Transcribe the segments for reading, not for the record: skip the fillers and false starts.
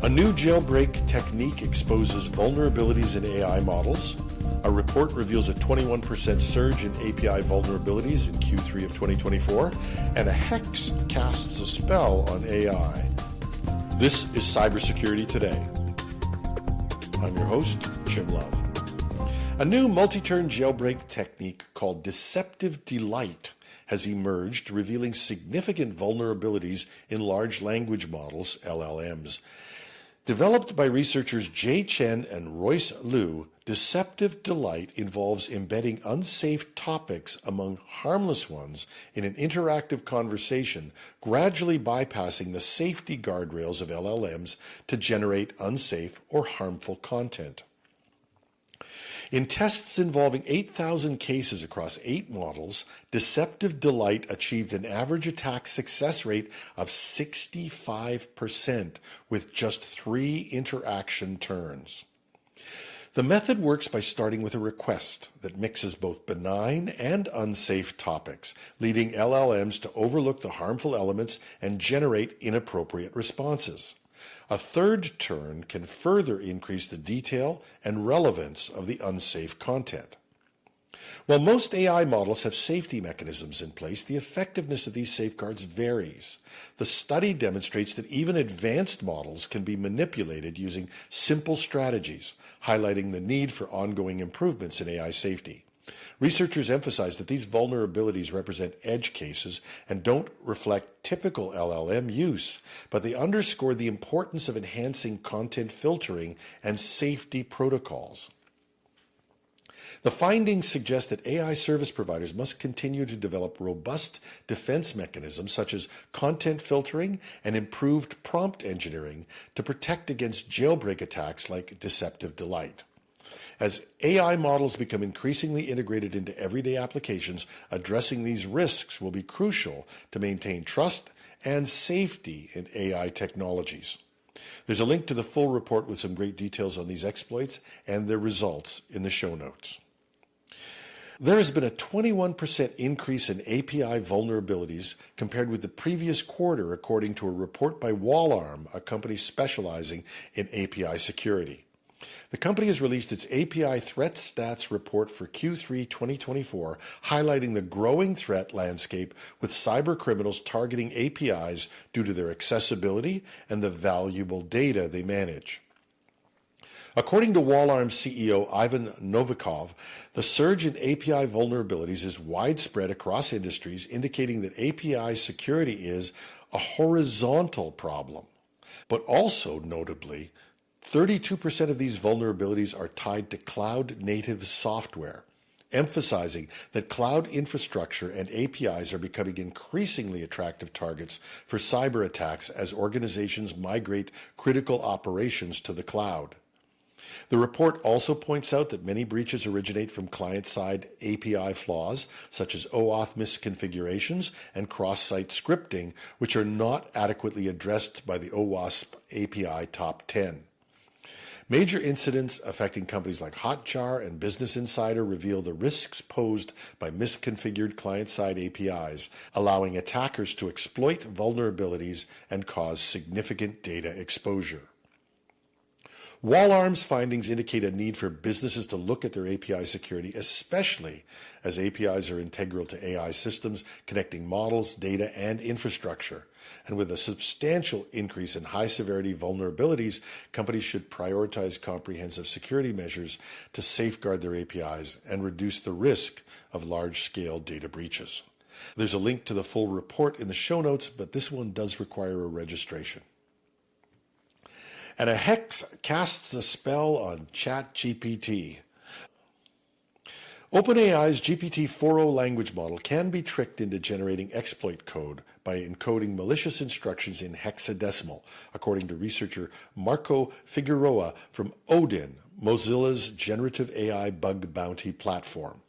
A new jailbreak technique exposes vulnerabilities in AI models. A report reveals a 21% surge in API vulnerabilities in Q3 of 2024. And a hex casts a spell on AI. This is Cybersecurity Today. I'm your host, Jim Love. A new multi-turn jailbreak technique called Deceptive Delight has emerged, revealing significant vulnerabilities in large language models, LLMs. Developed by researchers Jay Chen and Royce Liu, Deceptive Delight involves embedding unsafe topics among harmless ones in an interactive conversation, gradually bypassing the safety guardrails of LLMs to generate unsafe or harmful content. In tests involving 8,000 cases across 8 models, Deceptive Delight achieved an average attack success rate of 65% with just 3 interaction turns. The method works by starting with a request that mixes both benign and unsafe topics, leading LLMs to overlook the harmful elements and generate inappropriate responses. A third turn can further increase the detail and relevance of the unsafe content. While most AI models have safety mechanisms in place, the effectiveness of these safeguards varies. The study demonstrates that even advanced models can be manipulated using simple strategies, highlighting the need for ongoing improvements in AI safety. Researchers emphasize that these vulnerabilities represent edge cases and don't reflect typical LLM use, but they underscore the importance of enhancing content filtering and safety protocols. The findings suggest that AI service providers must continue to develop robust defense mechanisms such as content filtering and improved prompt engineering to protect against jailbreak attacks like Deceptive Delight. As AI models become increasingly integrated into everyday applications, addressing these risks will be crucial to maintain trust and safety in AI technologies. There's a link to the full report with some great details on these exploits and their results in the show notes. There has been a 21% increase in API vulnerabilities compared with the previous quarter, according to a report by Wallarm, a company specializing in API security. The company has released its API Threat Stats report for Q3 2024, highlighting the growing threat landscape with cybercriminals targeting APIs due to their accessibility and the valuable data they manage. According to Wallarm CEO Ivan Novikov, the surge in API vulnerabilities is widespread across industries, indicating that API security is a horizontal problem, but also notably, 32% of these vulnerabilities are tied to cloud-native software, emphasizing that cloud infrastructure and APIs are becoming increasingly attractive targets for cyber attacks as organizations migrate critical operations to the cloud. The report also points out that many breaches originate from client-side API flaws, such as OAuth misconfigurations and cross-site scripting, which are not adequately addressed by the OWASP API Top 10. Major incidents affecting companies like Hotjar and Business Insider reveal the risks posed by misconfigured client-side APIs, allowing attackers to exploit vulnerabilities and cause significant data exposure. Wallarm's findings indicate a need for businesses to look at their API security, especially as APIs are integral to AI systems connecting models, data, and infrastructure. And with a substantial increase in high-severity vulnerabilities, companies should prioritize comprehensive security measures to safeguard their APIs and reduce the risk of large-scale data breaches. There's a link to the full report in the show notes, but this one does require a registration. And a hex casts a spell on ChatGPT. OpenAI's GPT-4o language model can be tricked into generating exploit code by encoding malicious instructions in hexadecimal, according to researcher Marco Figueroa from Odin, Mozilla's generative AI bug bounty platform.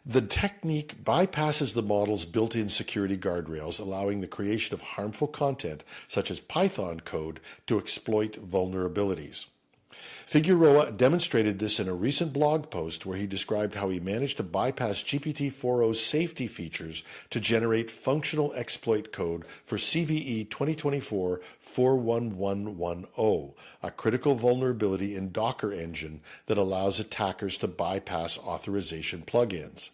The technique bypasses the model's built-in security guardrails, allowing the creation of harmful content, such as Python code, to exploit vulnerabilities. Figueroa demonstrated this in a recent blog post where he described how he managed to bypass GPT-4o's safety features to generate functional exploit code for CVE 2024-41110, a critical vulnerability in Docker engine that allows attackers to bypass authorization plugins.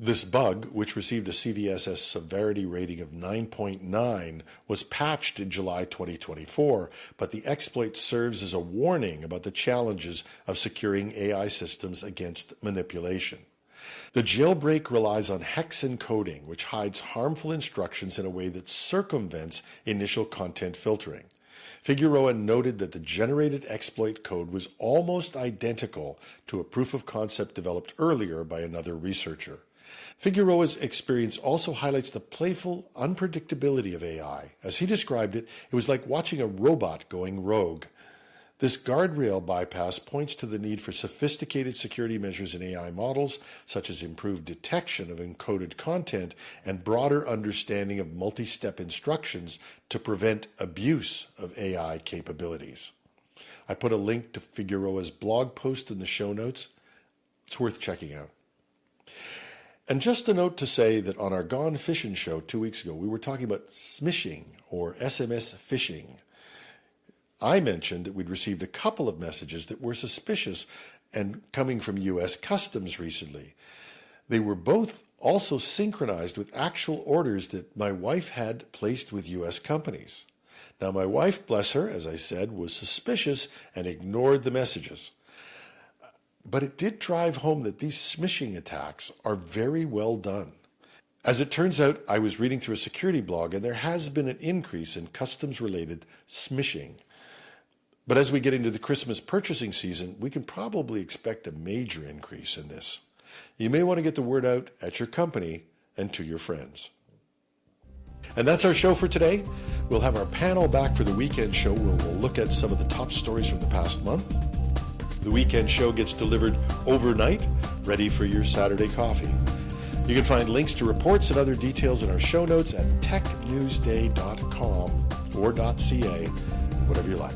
This bug, which received a CVSS severity rating of 9.9, was patched in July 2024, but the exploit serves as a warning about the challenges of securing AI systems against manipulation. The jailbreak relies on hex-encoding, which hides harmful instructions in a way that circumvents initial content filtering. Figueroa noted that the generated exploit code was almost identical to a proof of concept developed earlier by another researcher. Figueroa's experience also highlights the playful unpredictability of AI. As he described it, it was like watching a robot going rogue. This guardrail bypass points to the need for sophisticated security measures in AI models, such as improved detection of encoded content and broader understanding of multi-step instructions to prevent abuse of AI capabilities. I put a link to Figueroa's blog post in the show notes. It's worth checking out. And just a note to say that on our Gone Fishing show 2 weeks ago, we were talking about smishing or SMS phishing. I mentioned that we'd received a couple of messages that were suspicious and coming from U.S. Customs recently. They were both also synchronized with actual orders that my wife had placed with U.S. companies. Now, my wife, bless her, as I said, was suspicious and ignored the messages. But it did drive home that these smishing attacks are very well done. As it turns out, I was reading through a security blog and there has been an increase in customs-related smishing. But as we get into the Christmas purchasing season, we can probably expect a major increase in this. You may want to get the word out at your company and to your friends. And that's our show for today. We'll have our panel back for the weekend show where we'll look at some of the top stories from the past month. The weekend show gets delivered overnight, ready for your Saturday coffee. You can find links to reports and other details in our show notes at technewsday.com or .ca, whatever you like.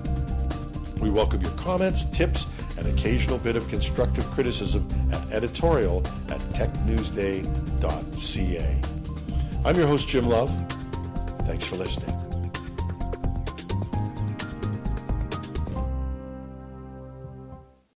We welcome your comments, tips, and occasional bit of constructive criticism at editorial@technewsday.ca. I'm your host, Jim Love. Thanks for listening.